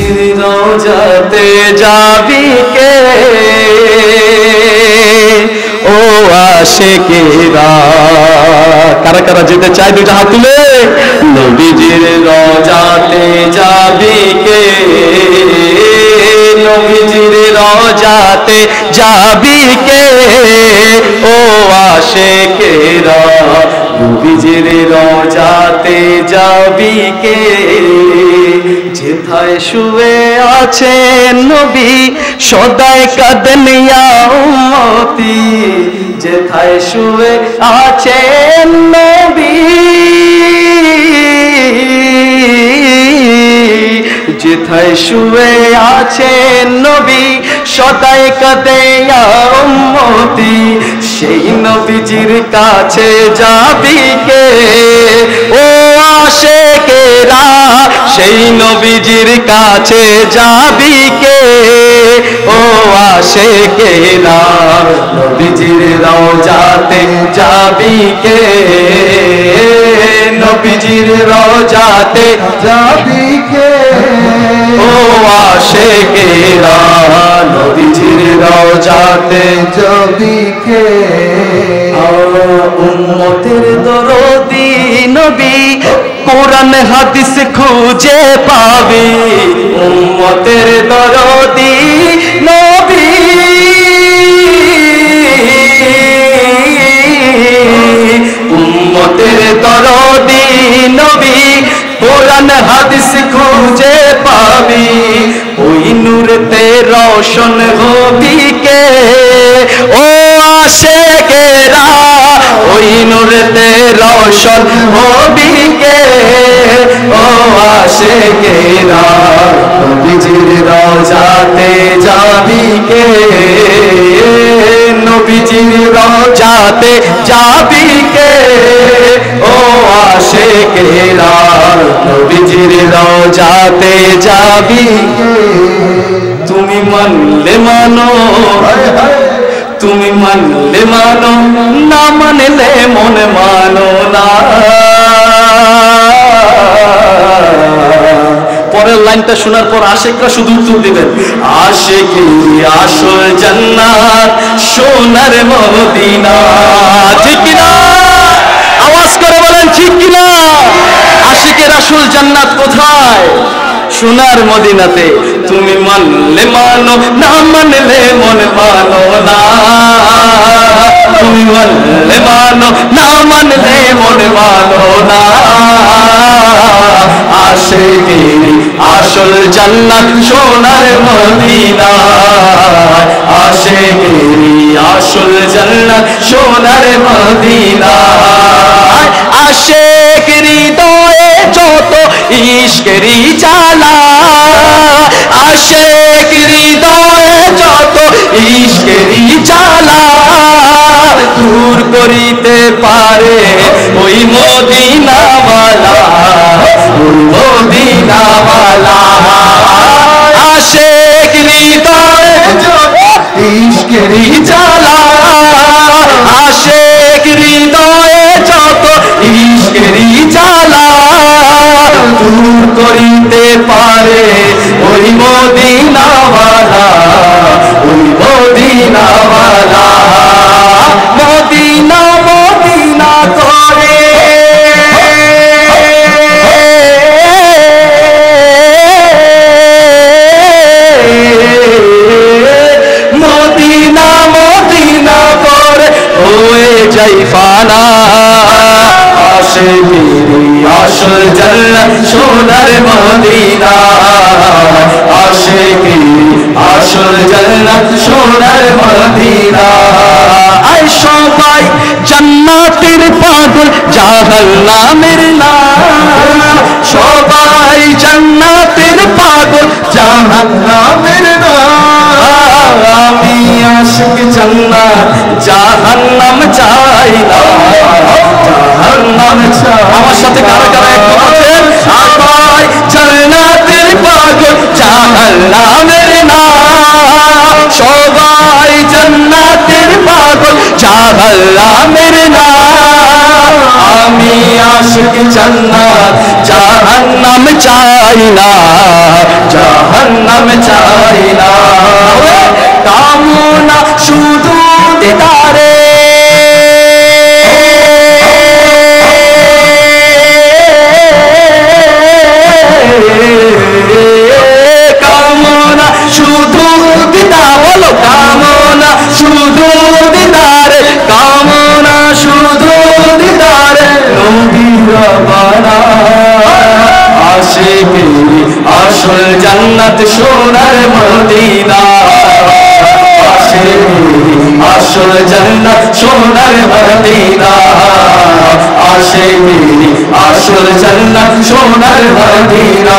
নবীজির রওজাতে যাবি কে ও আশিকেরা কারা কারা যেতে চায় দুইটা হাত তুলে নবীজির রওজাতে যাবি কে নবীজির রওজাতে যাবি কে ও আশিকেরা নবীজির রওজাতে যাবি কে যেথায় শুয়ে আছেন নবী সদাই কাঁদেন ইয়া উম্মতি যেথায় শুয়ে আছেন নবী যেথায় শুয়ে আছেন নবী সদাই কাঁদে ইয়া উম্মতি সেই নবীজির কাছে যাবি কে ও আশিকেরা সেই নবীজির কাছে যাবি কে ও আশিকেরা নবীজির রওজাতে যাবি কে নবীজির রওজাতে যাবি কে ও আশিকেরা নবীজির রওজাতে যাবি কে উম্মতের দরদি নবী কোরআন হাদিস খুঁজে পাবি উম্মতের দরদি নবী উম্মতের দরদি নবী কোরআন হাদিস খুঁজে পাবি ওই নূরেতে রোশন হবি কে ও আশিকেরা ওই নূরেতে রোশন হবি কে ও আশিকেরা নবীজির রওজাতে যাবি কে নবীজির রওজাতে যাবি কে ও আশিকেরা নবীজির রওজাতে যাবি কে তুমি মানলে মানো তুমি মানলে মানো না মানলে মনে মানো না পরের লাইনটা শোনার পর আশিকরা শুধু উত্তর দিবেন আশিকি আসল জান্নাত সোনার মদিনা ঠিক কিনা আওয়াজ করে বলেন ঠিক কিনা আশিকের আসল জান্নাত কোথায় সোনার মদিনাতে তুমি মানলে মানো না মানলে মনে মানো না তুমি মানলে মানো না মানলে মনে মানো না আশিকি আসল জান্নাত সোনার মদিনা আশিকি আসল জান্নাত সোনার মদিনা আশিক হৃদয়ে যত ইশকেরি জ্বালা আশিক হৃদয়ে যত ইশকেরি জ্বালা দূর করিতে পারে ওই মদিনাওয়ালা ওই মদিনাওয়ালা আশিক হৃদয়ে যত ইশকেরি জ্বালা আশিক হৃদয়ে যত ইশকেরি জ্বালা দূর করিতে পারে ওই মদিনাওয়ালা ওই মদিনাওয়ালা মদিনা মদিনা করে মদিনা মদিনা করে হয়ে যাই ফানা আশিকি আসল জান্নাত সোনার মদিনা আশিকি আসল জান্নাত সোনার মদিনা আই সবাই জান্নাতের পাগল জাহান্নামের না সবাই জান্নাতের পাগল জাহান্নামের না আমি আশিক জান্নাত জাহান্নাম চাই না জাহান্নাম চাই আমার সাথে কারা কারা একমত আছেন সবাই জান্নাতের পাগল জাহান্নামের না সবাই জান্নাতের পাগল জাহান্নামের না আমি আশিক জান্নাত জাহান্নাম চাই না জাহান্নাম জাহান্নাম চাই না, কামনা শুধু দিদারে, কামনা শুধু দিদার, বলো কামনা শুধু দিদারে, কামনা শুধু দিদারে নবীর বানা, আশিকি আসল জান্নাত সোনার মদিনা, আশিকি আসল জান্নাত সোনার মদিনা, আশিকি আসল জান্নাত সোনার মদিনা।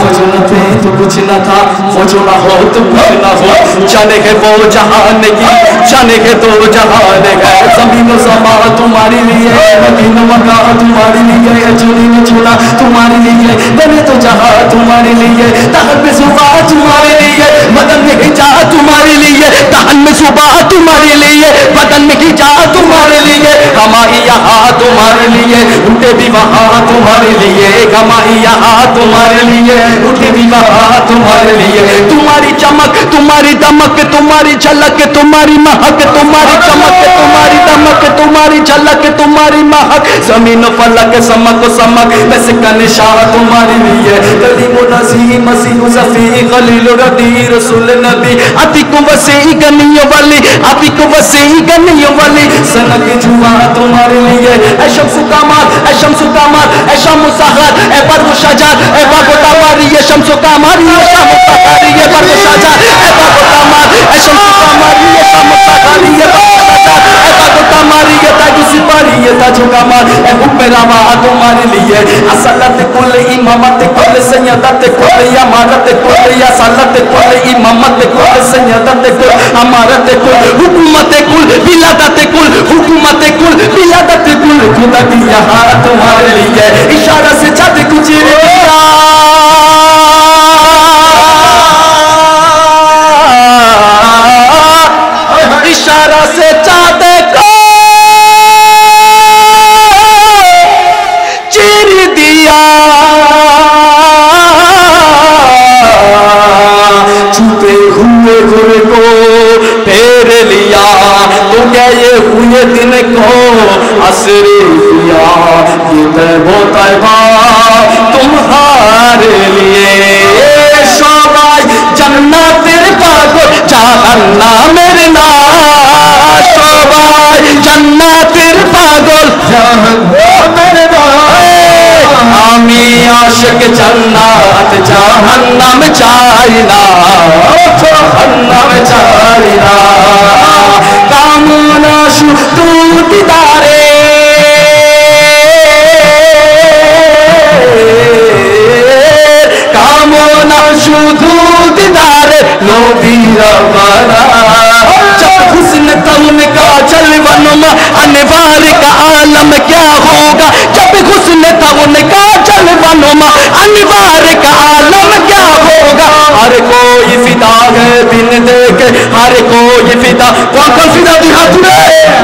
मुझे न थे तो कुछ न था, मुझे न हो तो कुछ न हो, जाने के वो जहान की, जाने के तो जहान है, ज़मीन और समा तुम्हारे लिए, मदीना मक्का तुम्हारे लिए, चुनी ने चुना तुम्हारे लिए, बने तो जहां तुम्हारे लिए, तहत में सुबह तुम्हारे लिए, बदन में खिंचा तुम्हारे लिए, तहत में सुबह तुम्हारे लिए, बदन में खिंचा तुम्हारे लिए, हमारी यहाँ तुम्हारे लिए, उठे भी वहाँ तुम्हारे लिए, हमारी यहाँ तुम्हारे लिए, उठे भी वहाँ तुम्हारे लिए, तुम्हारी चमक तुम्हारी दमक तुम्हारी झलक तुम्हारी महक, तुम्हारी चमक तुम्हारी दमक तुम्हारी झलक तुम्हारी महक, ज़मीन फलक समक समक वैसे का निशान तुम्हारे लिए, कलीम नज़ीर मसीह ज़फ़ी खलील रबी रसूल नबी, अतिक वसी गनिय वली, अतिक वसी गनिय वली, सनक जुआ तुम्हारे लिए, ऐ शम्स कमाल ऐ शम्स कमाल ऐ शम्स सहर ऐ बर्क़ शजर ऐ बर्क़ तवारी, ऐ शम्स कमाल ऐ शम्स सहर ऐ बर्क़ शजर ऐ बर्क़ तमाल, ऐ शम्स कमाल ऐ शम्स सहर ऐ बर्क़ शजर ऐ बर्क़ तमाल, ऐ ताज सिपाही ऐ ताज कमाल ऐ हुक्मरावा तुम्हारे लिए, असलत कुल इमामत कुल सैयदत कुल अमारत कुल असलत कुल इमामत कुल सैयदत कुल अमारत कुल हुकूमत कुल विलादत कुल हुकूमत कुल विलादत कुल, खुदा की यहाँ तुम्हारे लिए, इशारा से चाँद कुछ इशारा से चाँद को चीर दिया, छुपे हुए गुर को फेर लिया, तो गए हुए दिन को असरे दिया, ये तैबो तैबा तुम्हारे लिए, शोभाई जन्नतेर पागल জাহান্নামের না, শোভাই জান্নাতের পাগল জাহান্নামের না, আমি আশিক জান্নাত জাহান্নাম চাই না, জাহান্নাম চাই না, কামনা শুধু দিদারে, কামনা শুধু দিদারে নবীর বানা, जब हुस्न तौन का जलवनुमा अनवार का आलम क्या होगा, जब हुस्न तौन का जलवनुमा अनवार का आलम क्या होगा, हर कोई फिदा है बिन देखे, हर कोई फिदा, कौन कौन फिदा दिखा तुझे,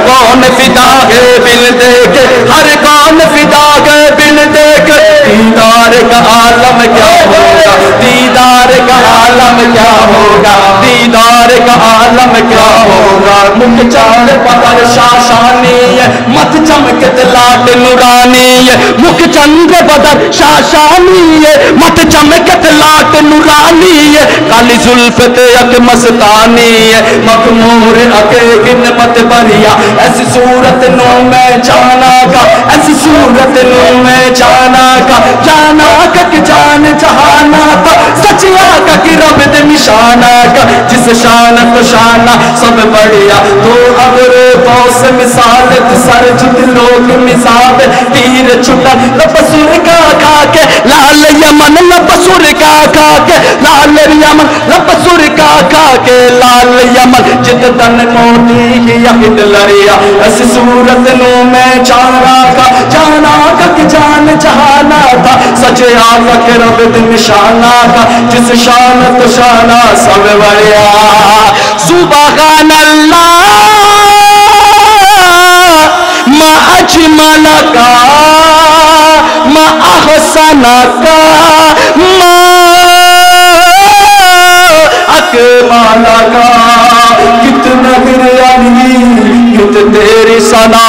कौन फिदा है बिन देखे, हर कौन फिदा है बिन देखे, दीदार का आलम क्या होगा, दीदार का आलम क्या होगा, दीदार का आलम क्या होगा, मुख चांद पतर शाशानी है, मत चमकत लाट नूरानी है, मुख चंद्र बदर शाशानी है, मत चमकत लाट नूरानी है, काली जुल्फ ते अक मस्तानी है, मखमूर अके गिन मत बरिया, ऐसी सूरत नो मैं जाना का, ऐसी सूरत नो मैं जाना का, जाना का कि जान जहाना का, सचिया का कि रब दे निशाना का, जिस शान को शाना सब बढ़िया, तो अगर बौस मिसाल सर जुत लोग मिसाल, तीर छुटा लपसुर का खा के लाल यमन, लपसुर का खा के लाल यमन, लपसुर का खा के लाल यमन, जित तन मोटी किया हिटलरिया, ऐसी सूरत नो मैं जाना का कि जान जहाना था, सचे आका के रब दे निशाना का, जिस शान तो शाना सब बढ़िया, सुबहान अल्लाह मा अजमल का मा अहसन का मा लगा कितना गिरयानी कित तेरी सना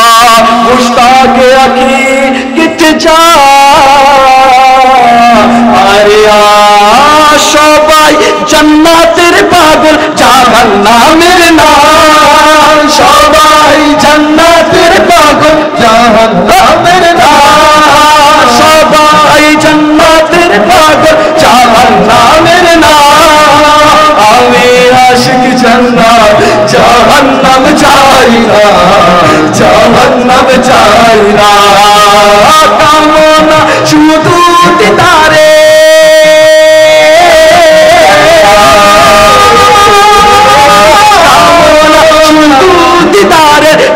मुश्ताक अखी कित जा अरे সবাই জান্নাতের পাগল জাহান্নামের নাম সবাই জান্নাতের পাগল জাহান্নামের নাম সবাই জান্নাতের পাগল জাহান্নামের নাম আমি আশিক জান্নাত জাহান্নাম চাই না জাহান্নাম চাই না কামনা শুধু দিদারে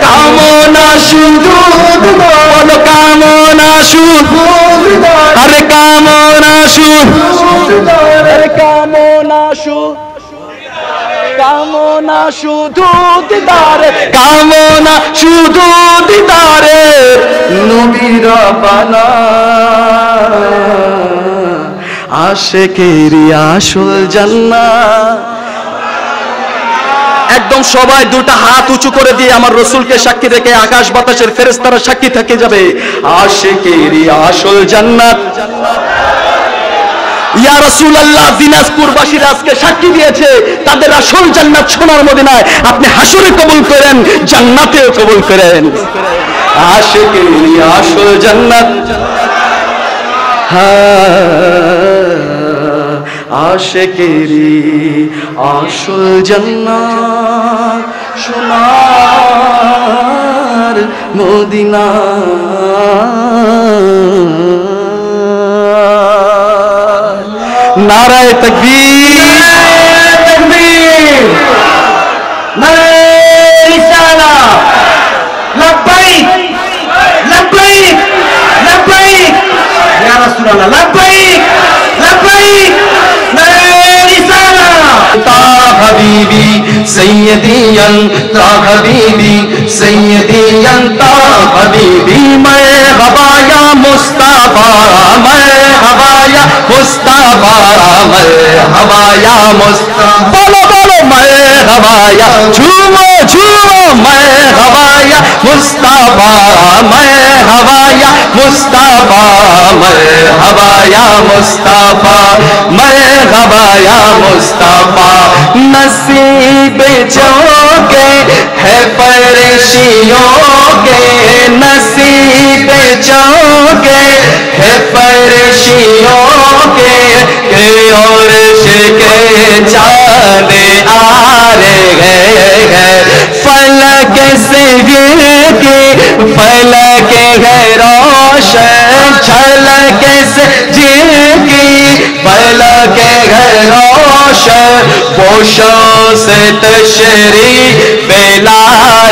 কামনা শুধু বলো কামনা শুধু আরে কামনা শুধু আরে কামনা শুধু কামনা শুধু দিদারে কামনা শুধু দিদারে নবীর পানা আশিকেরি আসল জান্নাত একদম সবাই দুটো হাত উঁচু করে দিয়ে আমার রাসূলকে সাক্ষী রেখে আকাশ বাতাসের ফেরেশতারা সাক্ষী থেকে যাবে আশিকেরি আসল জান্নাত ইয়া রাসূলুল্লাহ দিনাজপুরবাসীরা আজকে সাক্ষী দিয়েছে তাদের আসল জান্নাত সোনার মদিনায় আপনি হাসরে কবুল করেন জান্নাতেও কবুল করেন আশিকেরি আসল জান্নাত আশিকেরি আসল জান্নাত সোনার মদিনা নারায়ে তাকবীর তাকবীর নারায়ে রিসালাত লব্বাইক লব্বাইক লব্বাইক ইয়া রাসূলুল্লাহ লব্বাইক লব্বাইক নারায়ে রিসালাত তা হাবিবি সৈয়দি তা হাবিবি সৈয়দি তা হাবিবি মারহাবা ইয়া মুস্তাফা মারহাবা ইয়া মুস্তাফা মারহাবা ইয়া মুস্তাফা বলো বলো মারহাবা ইয়া ঝুমো ঝুমো মারহাবা ইয়া মুস্তাফা মারহাবা ইয়া মুস্তাফা মারহাবা ইয়া মুস্তাফা মারহাবা ইয়া মুস্তাফা नसीब जो के है परेशियों के नसीब जो के है परेशियों के और के जाने आ रहे हैं फलक से गिर के फलक है रोशन झलक से जिर की फलक है रोशन पोशों से तशरीफ ला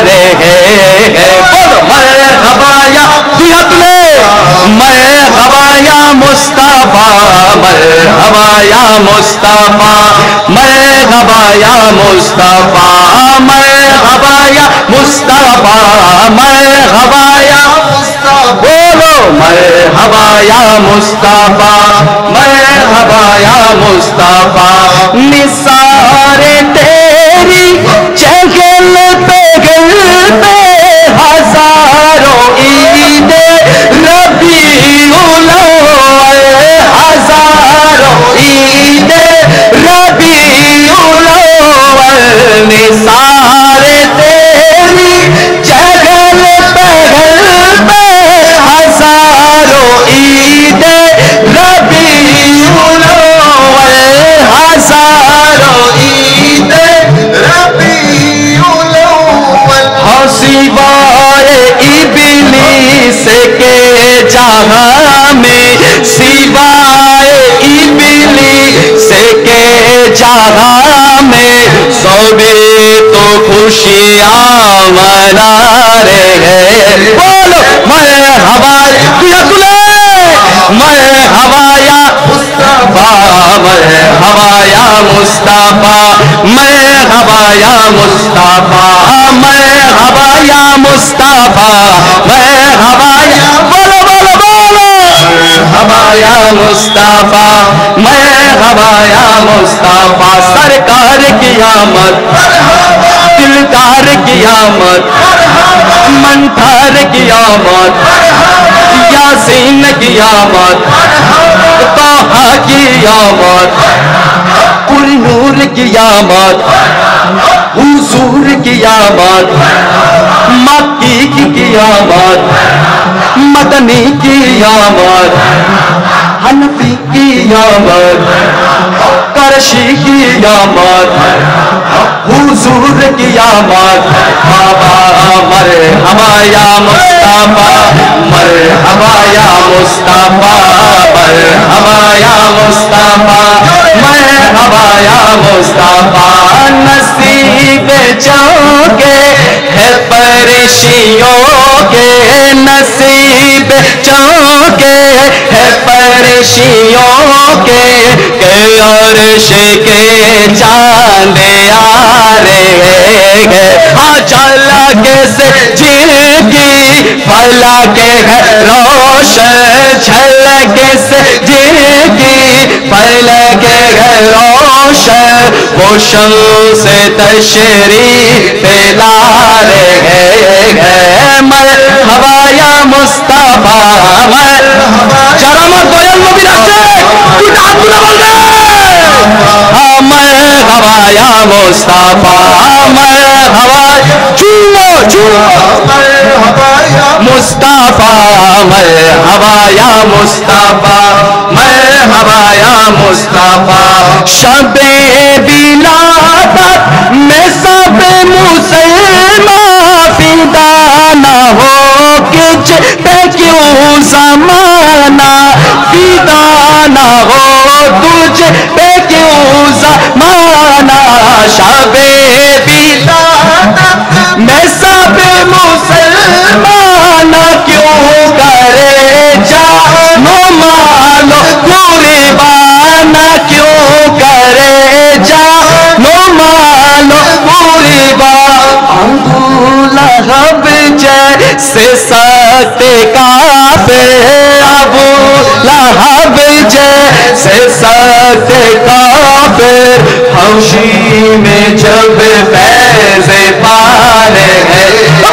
रहे हैं बोलो मरहबा या दुआतले मरहबा या मुस्तफा मरहबा या मुस्तफा मरहबा या मुस्तफा मरहबा या मुस्तफा मरहबा या मुस्तफा बोलो मरहबा या मुस्तफा मरहबा या मुस्तफा निसारे तेरी चगल पे हजारों ईदे रबीउल अव्वल हजारों ईदे रबीउल अव्वल निसारे तेरी चगल पे हजारों ईदे रबीउल अव्वल हजारों ईदे रबीउल अव्वल हसीबाए इब्लीस के जहां में सिवाए इब्लीस के जहां में सबे तो खुशियां मना रहे बोलो मरहबा मरहबा या मुस्तफा मरहबा या मुस्तफा मरहबा या मुस्तफा मरहबा या मुस्तफा मरहबा या बोलो बोलो बोलो मरहबा या मुस्तफा मरहबा या मुस्तफा सर سرکار کی آمد دلدار کی آمد منتھار کی آمد یاسین کی آمد طہ کی آمد پور نور کی آمد حضور کی آمد مکی کی آمد مدنی کی آمد حنفی کی آمد کرشی کی آمد حضور کی آمد بابا مرحبا یا مصطفیٰ مرحبا یا مصطفیٰ مرحبا یا مصطفیٰ مرحبا یا مصطفیٰ نصیب چونکے ہے پریشیوں کے نصیب چونکے ہے پریشیوں کے عرش کے چاند آ رہے ہیں جھلک سے جن کی فلک ہے روشن جھلک سے جن کی فلک ہے روشن وہ شمس تشریف لا رہے ہیں مرحبا یا مصطفیٰ مرحبا جرامت دویل نبی رکھتے کتاب بنا بلدے مرحبا یا مصطفیٰ مرحبا چوو مصطفیٰ مرحبا یا مصطفیٰ مرحبا یا مصطفیٰ شب ولادت میں سب مسلمان فدا نہ ہو کچھ پہ کیوں زمانہ فدا نہ ہو تجھ پہ کیوں زمانہ شب ولادت میں سب مسلمان کیوں کرے جانو مالو قربان کیوں کرے جانو مالو قربان ابو لہب جیسے سخت کافر ابو لہب جیسے سخت کافر حوشی میں جب فیض پا رہے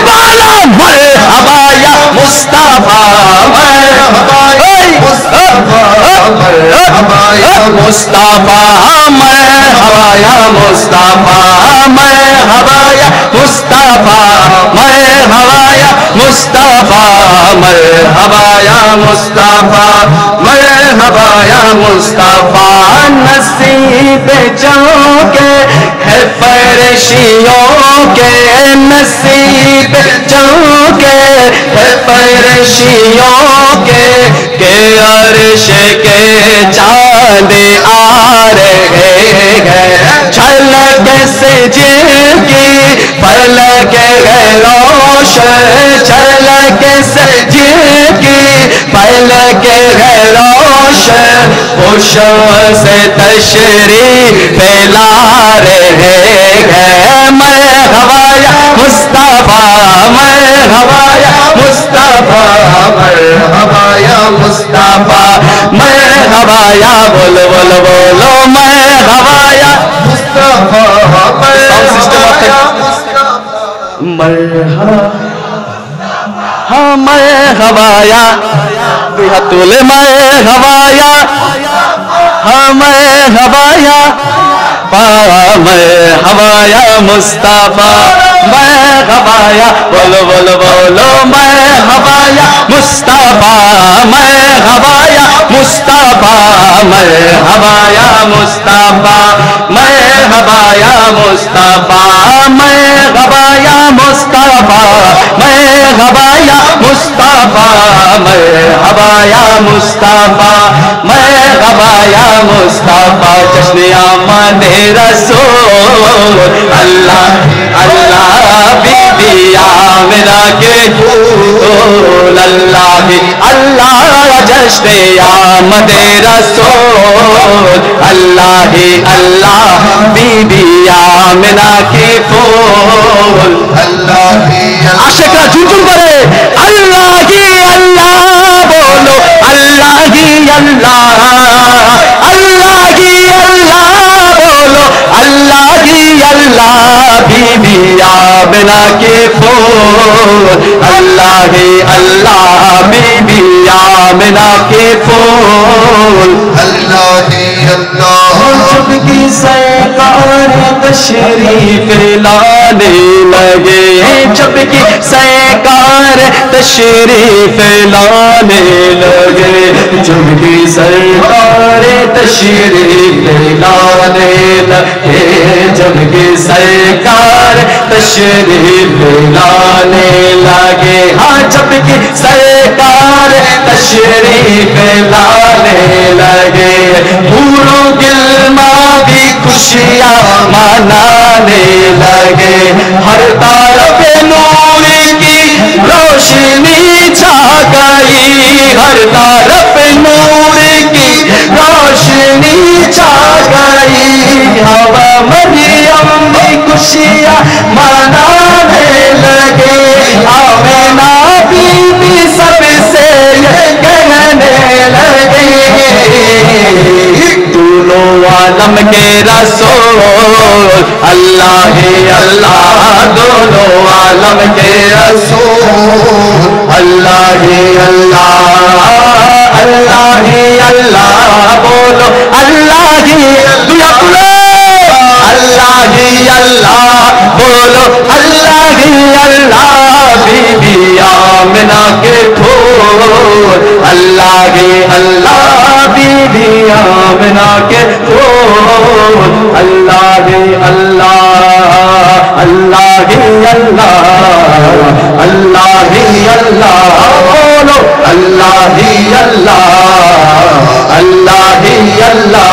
بالا مرحبا یا مصطفیٰ مرحبا یا مصطفیٰ مرحبا یا مصطفیٰ مرحبا یا مصطفیٰ مرحبا یا مصطفیٰ مرحبا یا مصطفیٰ مرحبا یا مصطفیٰ مرحبا یا مصطفیٰ نصیب چونکے ہے پریشیوں کے نصیب چونکے ہے پریشیوں کے عرش کے چاند آ رہے ہیں جھلک سے جن کی فلک ہے روشن جھلک سے جن کی فلک ہے روشن وہ شمس تشریف لا رہے ہیں مرحبا یا مصطفیٰ مرحبا یا مصطفیٰ مرحبا یا مصطفیٰ مرحبا یا بولو بولو بولو مرحبا یا مصطفیٰ مرحبا ہاں مرحبا یا بہتول مرحبا یا ہاں مرحبا یا مرحبا یا مصطفیٰ مرحبا یا بولو بولو بولو مرحبا یا مصطفیٰ مرحبا یا مصطفیٰ مرحبا یا مصطفیٰ مرحبا یا مصطفیٰ مرحبا یا مصطفیٰ مرحبا یا مصطفیٰ مرحبا یا مصطفیٰ مرحبا یا مصطفیٰ جشن آمد رسول اللہ اللہ بی بی آمنہ کے پھول اللہ اللہ جشن آمد رسول اللہ اللہ بی بی آمنہ کے پھول اللہ عاشق را جھوم جھوم کرے اللہ ہی اللہ بولو اللہ ہی اللہ اللہ ہی اللہ بولو اللہ आमिना के फूल अल्लाह ही अल्लाह बीबी आमिना के फूल अल्लाह ही अल्लाह जब की सरकार तशरीफ लाने लगे जब की सरकार तशरीफ लाने लगे जब की सरकार तशरीफ लाने लगे जब की सरकार तशरीफ लाने लगे हाँ जब की सरकार तशरीफ लाने लगे पूरों गिलमा भी खुशियाँ मनाने लगे हर तरफ नूर की रोशनी छा गई हर तरफ नूर की रोशनी छा गई हवा मरियम भी खुशियाँ मनाने लगे आमिना बीबी सबसे कहने लगे दोनों आलम के रसूल अल्लाह ही अल्लाह दोनों आलम के रसूल अल्लाह ही अल्लाह अल्लाह ही अल्लाह बोलो अल्लाह ही अल्लाह ही अल्लाह बोलो अल्लाह ही अल्लाह बीबी आमिना के फूल अल्लाह ही अल्लाह बीबी आमिना के फूल अल्लाह ही अल्लाह अल्लाह ही अल्लाह अल्लाह ही अल्लाह बोलो अल्लाह ही अल्लाह अल्लाह ही अल्लाह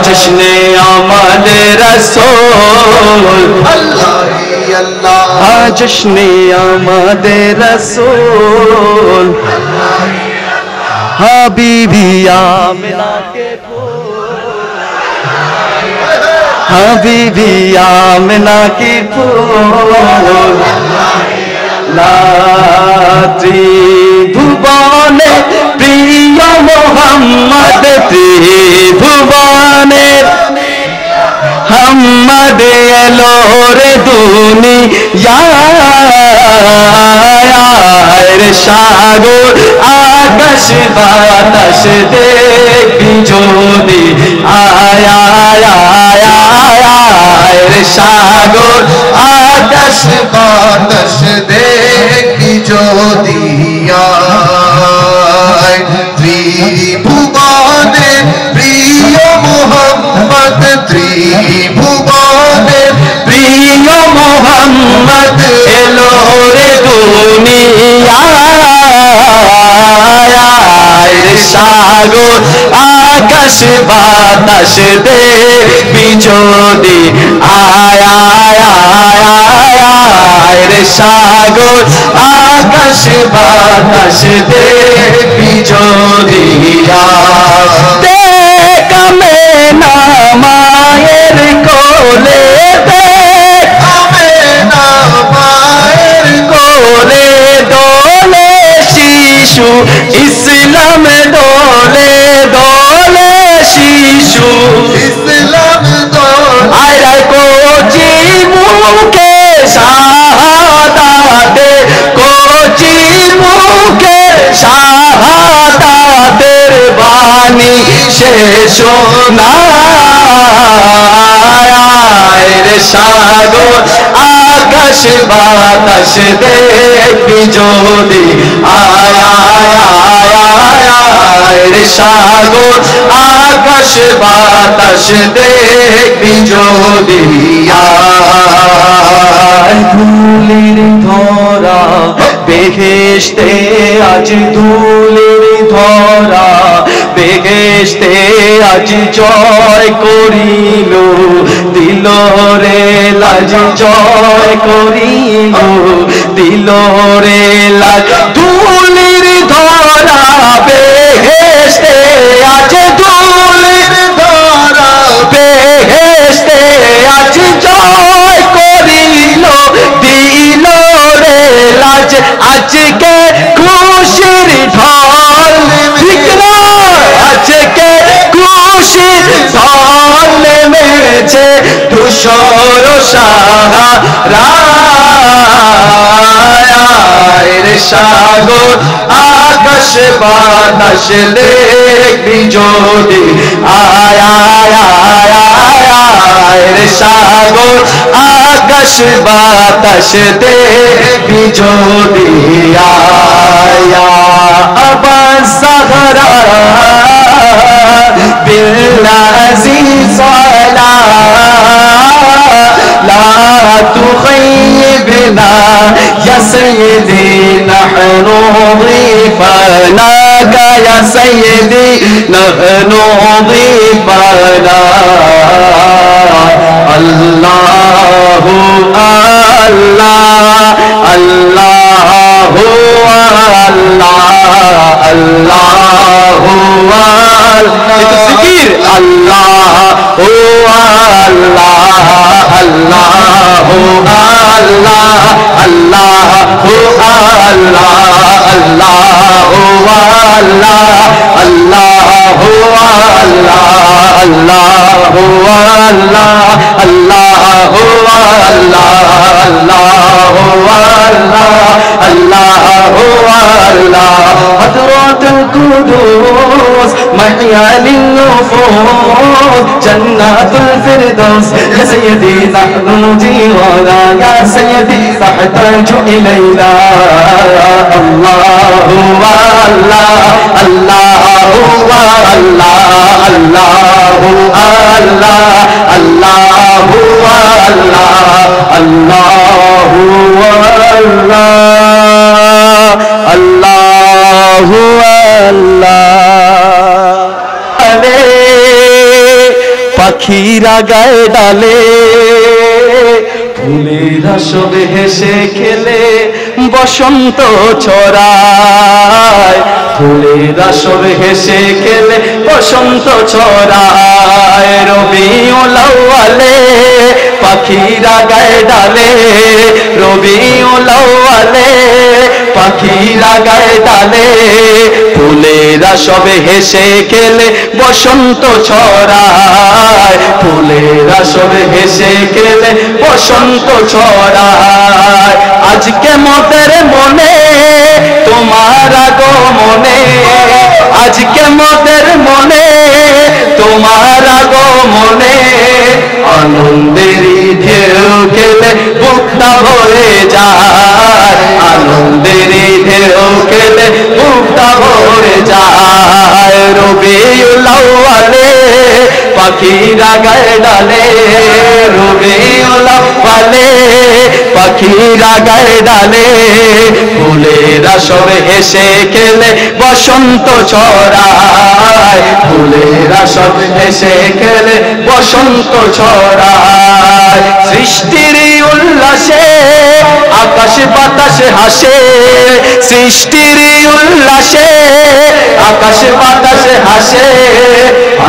जश्ने आमद रसूल अल्लाह ही अल्लाह हाँ जश्ने आमद रसूल हाँ बीबी आमिना के हाँ बीबी आमिना की फूल त्रिभुवने प्रिय मोहम्मद त्रिभुवने हमद एलोरे दुनिया सागর आकाश বাতাস দেখবি যদি আয় আয় আয় আয় রে সাগর आकाश बातास देखी যদি আয় ত্রিভুবনে প্রিয় মোহাম্মদ ত্রিভুবনে প্রিয় মোহাম্মদ এলো রে দুনিয়ায় রে সাগর আকাশ বাতাস দেখবি যদি আয় আয় আয় আয় রে সাগর আকাশ বাতাস দেখবি যদি দেখ আমিনা মায়ের কোলে দেখ আমিনা মায়ের কোলে দোলে শিশু ইসলাম দোলে দোলে শিশু ইসলাম দোল আয় কোচি মুখে শাহাদাতে কোচি মুখে শাহাদাতের বাণী সে শোনায় রে সাগর আকাশ বাতাস দেখবি যদি আয় আয় আয় আয় রে সাগর আকাশ বাতাস দেখবি যদি আয় ধুলির ধরা বেহেশতে আজ ধুলির ধরা বেহেশতে আজ জয় করিল দিল রে লাজ জয় করিল দিল রে লাজ ধুলির ধরা বেহেশতে আজ ধুলির ধরা বেহেশতে আজ জয় করিল দিল রে লাজ আজকে খুশির ঢল ঠিক না আজকে খুশির ঢল নেমেছে ধূসর সাহারা সাগর আকাশ বাতাস দেখবি যদি আয় আয় আয় আয় আয় রে সাগর আকাশ বাতাস দেখবি যদি আয় আবাস সাগরা বিল্লাহি সালা لا تخيبنا يا سيدي نحن ضيفانك يا سيدي نحن ضيفانا الله الله الله الله الله itu zikir Allah Allah Allah Allah Allah حضرات القدوس محيا للنفوس جنات الفردوس يا سيدي نحن جيرانا يا سيدي تحتاج إلينا الله الله الله الله الله الله الله الله পাখিরা গায়ে ডালে ফুলেরা সব হেসে খেলে বসন্ত ছড়ায় ফুলেরা সব হেসে খেলে বসন্ত ছড়ায় রবিউল আউয়ালে পাখিরা গায়ে ডালে রবিউল আউয়ালে পাখিরা গায়ে ডালে ফুলেরা সব হেসে খেলে বসন্ত ছড়ায় ফুলেরা সব হেসে খেলে বসন্ত ছড়ায় আজকে মোদের মনে তোমার আগমনে আজকে মোদের মনে তোমার আগমনে আনন্দেরই ঢেউ খেলে বুকটা ভরে যায় আনন্দেরই ঢেউ খেলে বুকটা ভরে যায় রবিউল আউয়ালে পাখিরা গায়ে ডালে রবিউল আউয়ালে পাখিরা গায়ে ডালে ফুলেরা সব হেসে খেলে বসন্ত ছড়ায় ফুলেরা সব হেসে খেলে বসন্ত ছড়ায় সৃষ্টির উল্লাসে আকাশ বাতাস হাসে সৃষ্টির উল্লাসে আকাশ বাতাস হাসে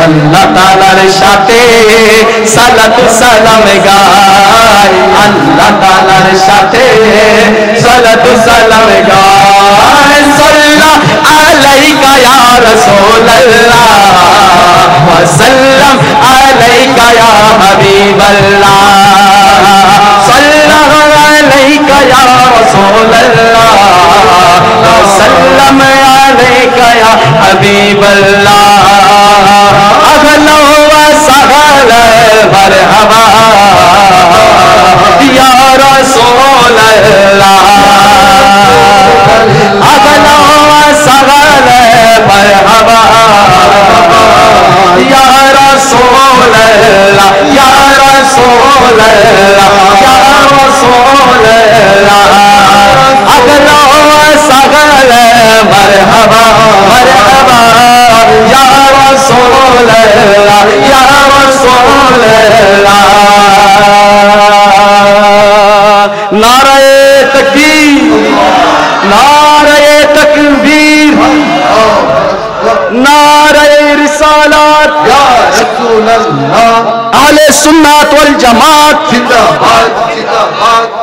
আল্লাহ তাআলার সাথে সালাত সালাম গায় আল্লাহ তাআলার সাথে সালাত সালাম গায় সাল্লাল্লাহু আলাইকা ইয়া রাসূলুল্লাহ ওয়া সাল্লাম আলাইকা ইয়া হাবিবাল্লাহ সাল্লাল্লাহু আলাইকা ইয়া রাসূলুল্লাহ ওয়া সাল্লাম আলাইকা ইয়া হাবিবাল্লাহ أهلا وسهلا مرحبا يا رسول الله أهلا وسهلا مرحبا يا رسول الله يا رسول الله يا رسول الله أهلا وسهلا مرحبا مرحبا يا رسول الله يا رسول الله نعرہ تکبیر نعرہ تکبیر نعرہ رسالات یا رسول اللہ اہل سنت والجماعت زندہ باد زندہ باد